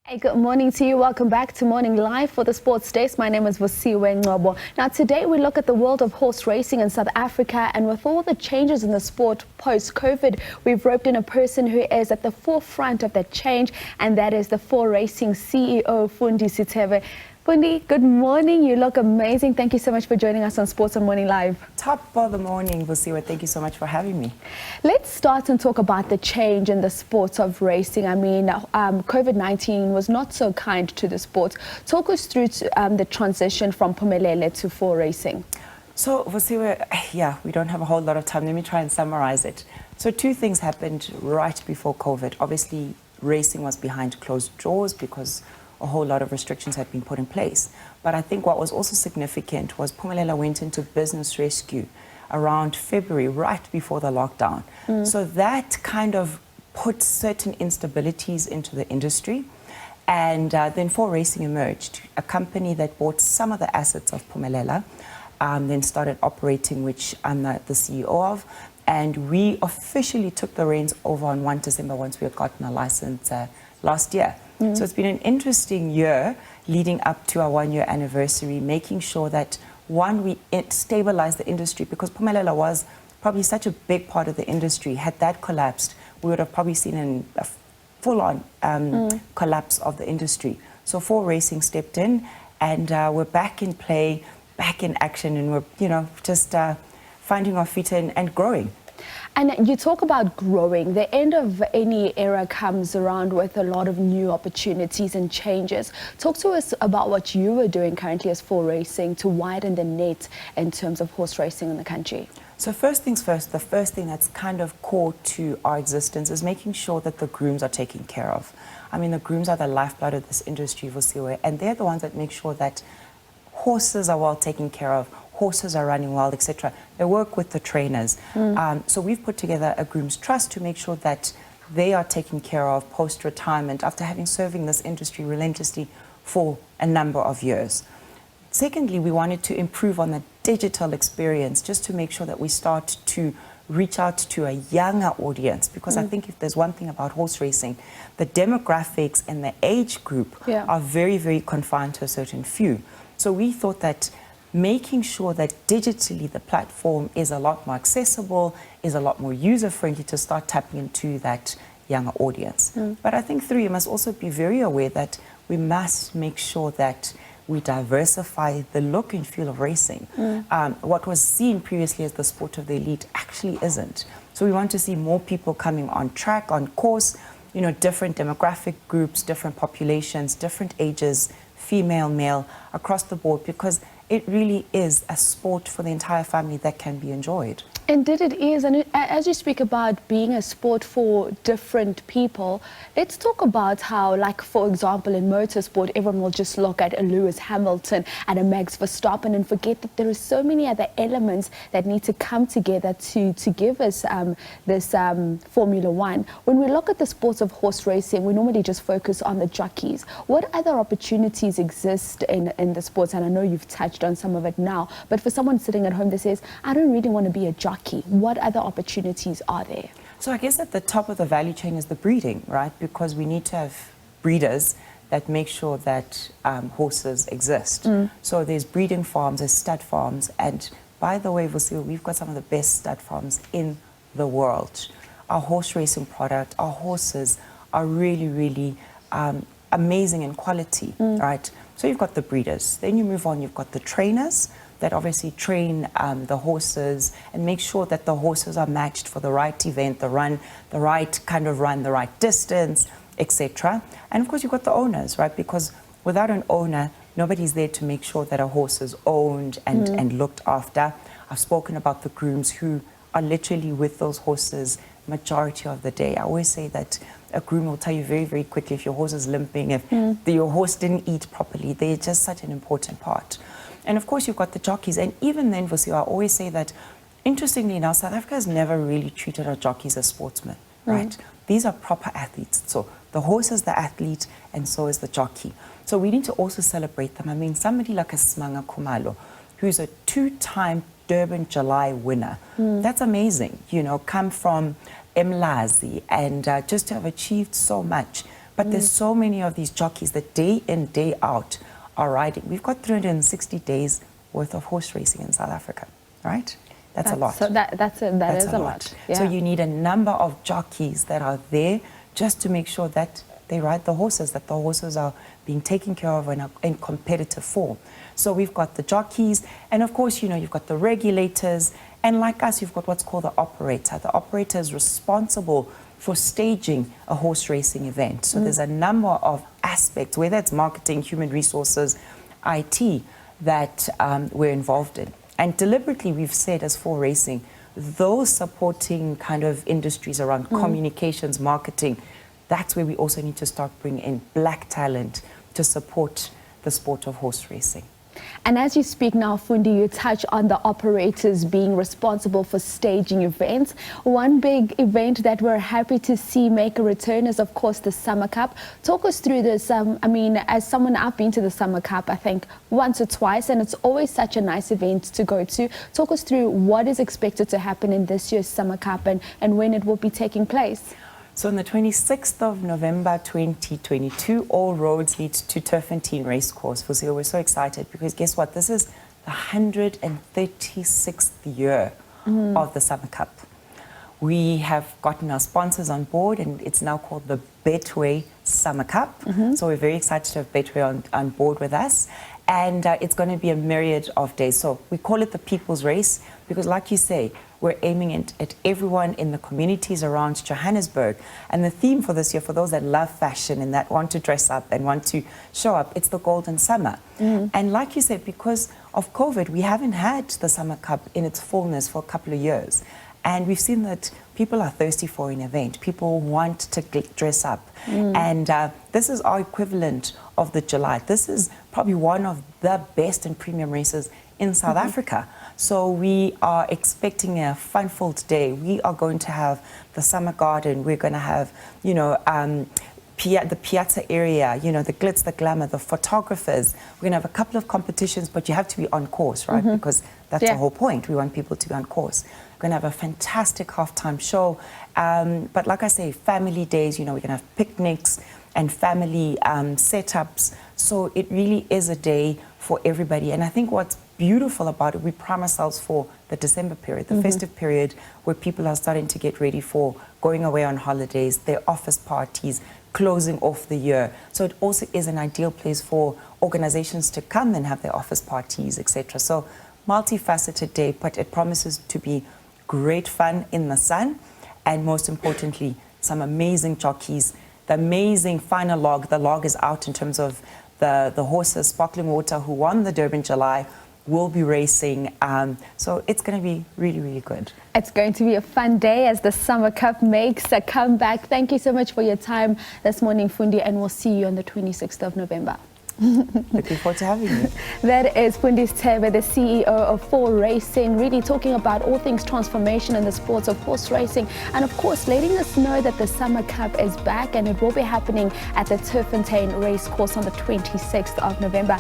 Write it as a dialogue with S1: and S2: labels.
S1: Hey, good morning to you. Welcome back to Morning Live for the Sports Desk. My name is Vosiwe Ngobo. Now, today we look at the world of horse racing in South Africa, and with all the changes in the sport post-COVID, we've roped in a person who is at the forefront of that change, and that is the Fundi Racing CEO, Fundi Sithebe. Fundi, good morning. You look amazing. Thank you so much for joining us on Sports on Morning Live.
S2: Top of the morning, Vosiwe. Thank you so much for having me.
S1: Let's start and talk about the change in the sport of racing. I mean, COVID-19 was not so kind to the sport. Talk us through the transition from Phumelele to Fundi Racing.
S2: So, Vosiwe, yeah, we don't have a whole lot of time. Let me try and summarize it. So two things happened right before COVID. Obviously, racing was behind closed doors because a whole lot of restrictions had been put in place. But I think what was also significant was Phumelele went into business rescue around February, right before the lockdown. So that kind of put certain instabilities into the industry. And then Fundi Racing emerged, a company that bought some of the assets of Phumelele, then started operating, which I'm the CEO of. And we officially took the reins over on 1 December once we had gotten a license last year. So it's been an interesting year leading up to our 1-year anniversary, making sure that, one, we stabilize the industry, because Phumelele was probably such a big part of the industry. Had that collapsed, we would have probably seen a full-on collapse of the industry. So Fundi Racing stepped in, and we're back in play, back in action, and we're, just finding our feet and growing.
S1: And you talk about growing. The end of any era comes around with a lot of new opportunities and changes. Talk to us about what you are doing currently as Fundi Racing to widen the net in terms of horse racing in the country.
S2: So first things first, the first thing that's kind of core to our existence is making sure that the grooms are taken care of. I mean, the grooms are the lifeblood of this industry, Vosiwe, and they're the ones that make sure that horses are well taken care of, horses are running well, etc. They work with the trainers. So we've put together a Grooms Trust to make sure that they are taken care of post-retirement after having serving this industry relentlessly for a number of years. Secondly, we wanted to improve on the digital experience just to make sure that we start to reach out to a younger audience, because I think if there's one thing about horse racing, the demographics and the age group are very, very confined to a certain few. So we thought that making sure that digitally the platform is a lot more accessible, is a lot more user-friendly to start tapping into that younger audience. But I think, three, you must also be very aware that we must make sure that we diversify the look and feel of racing. What was seen previously as the sport of the elite actually isn't. So we want to see more people coming on track, on course, different demographic groups, different populations, different ages, female, male, across the board, because it really is a sport for the entire family that can be enjoyed.
S1: Indeed it is, and as you speak about being a sport for different people, let's talk about how, like, for example, in motorsport, everyone will just look at a Lewis Hamilton and a Max Verstappen and forget that there are so many other elements that need to come together to give us this Formula One. When we look at the sports of horse racing, we normally just focus on the jockeys. What other opportunities exist in the sports? And I know you've touched on some of it now, but for someone sitting at home that says, I don't really want to be a jockey, what other opportunities are there?
S2: So I guess at the top of the value chain is the breeding, right? Because we need to have breeders that make sure that horses exist. So there's breeding farms, there's stud farms, and by the way, Vosiwe, we've got some of the best stud farms in the world. Our horse racing product, our horses are really, really amazing in quality, right? So you've got the breeders. Then you move on, you've got the trainers that obviously train the horses and make sure that the horses are matched for the right event, the right kind of run, the right distance, etc. And of course, you've got the owners, right? Because without an owner, nobody's there to make sure that a horse is owned and looked after. I've spoken about the grooms who are literally with those horses majority of the day. I always say that a groom will tell you very, very quickly if your horse is limping, if your horse didn't eat properly. They're just such an important part. And of course, you've got the jockeys. And even then, Vosiwe, I always say that, interestingly enough, South Africa has never really treated our jockeys as sportsmen, right? These are proper athletes. So the horse is the athlete, and so is the jockey. So we need to also celebrate them. I mean, somebody like a Smanga Khumalo, who's a 2-time Durban July winner. That's amazing, come from Mlazi, and just to have achieved so much. But there's so many of these jockeys that day in, day out are riding. We've got 360 days worth of horse racing in South Africa, right? That's a lot.
S1: So that is a lot. Yeah.
S2: So you need a number of jockeys that are there just to make sure that they ride the horses, that the horses are being taken care of and are in competitive form. So we've got the jockeys, and of course, you know, you've got the regulators, and like us, you've got what's called the operator. The operator is responsible for staging a horse racing event. So there's a number of aspects, whether it's marketing, human resources, IT, that we're involved in. And deliberately, we've said as for racing, those supporting kind of industries around communications, marketing, that's where we also need to start bringing in black talent to support the sport of horse racing.
S1: And as you speak now, Fundi, you touch on the operators being responsible for staging events. One big event that we're happy to see make a return is, of course, the Summer Cup. Talk us through this. I mean, as someone, I've been to the Summer Cup, I think, once or twice, and it's always such a nice event to go to. Talk us through what is expected to happen in this year's Summer Cup and when it will be taking place.
S2: So on the 26th of November 2022, all roads lead to Turffontein Racecourse. We're so excited because guess what? This is the 136th year of the Summer Cup. We have gotten our sponsors on board, and it's now called the Betway Summer Cup. So we're very excited to have Betway on board with us. And it's going to be a myriad of days. So we call it the People's Race because, like you say, we're aiming at everyone in the communities around Johannesburg. And the theme for this year, for those that love fashion and that want to dress up and want to show up, it's the Golden Summer. And like you said, because of COVID, we haven't had the Summer Cup in its fullness for a couple of years. And we've seen that people are thirsty for an event. People want to dress up. And this is our equivalent of the July. This is probably one of the best and premium races in South Africa. So we are expecting a fun-filled day. We are going to have the Summer Garden. We're going to have, you know, the Piazza area, you know, the glitz, the glamour, the photographers. We're going to have a couple of competitions, but you have to be on course, right? Because that's the whole point. We want people to be on course. We're going to have a fantastic halftime show. But like I say, family days, you know, we're going to have picnics and family setups. So it really is a day for everybody. And I think what's beautiful about it, we prime ourselves for the December period, the festive period, where people are starting to get ready for going away on holidays, their office parties, closing off the year. So it also is an ideal place for organizations to come and have their office parties, etc. So multifaceted day, but it promises to be great fun in the sun, and most importantly, some amazing jockeys. The amazing final log, the log is out in terms of the horses, Sparkling Water, who won the Durban July, will be racing. So it's going to be really, really good.
S1: It's going to be a fun day as the Summer Cup makes a comeback. Thank you so much for your time this morning, Fundi, and we'll see you on the 26th of November.
S2: Looking forward to having you.
S1: That is Fundi Sithebe, the CEO of 4 Racing, really talking about all things transformation in the sports of horse racing, and of course letting us know that the Summer Cup is back and it will be happening at the Turffontein Racecourse on the 26th of November.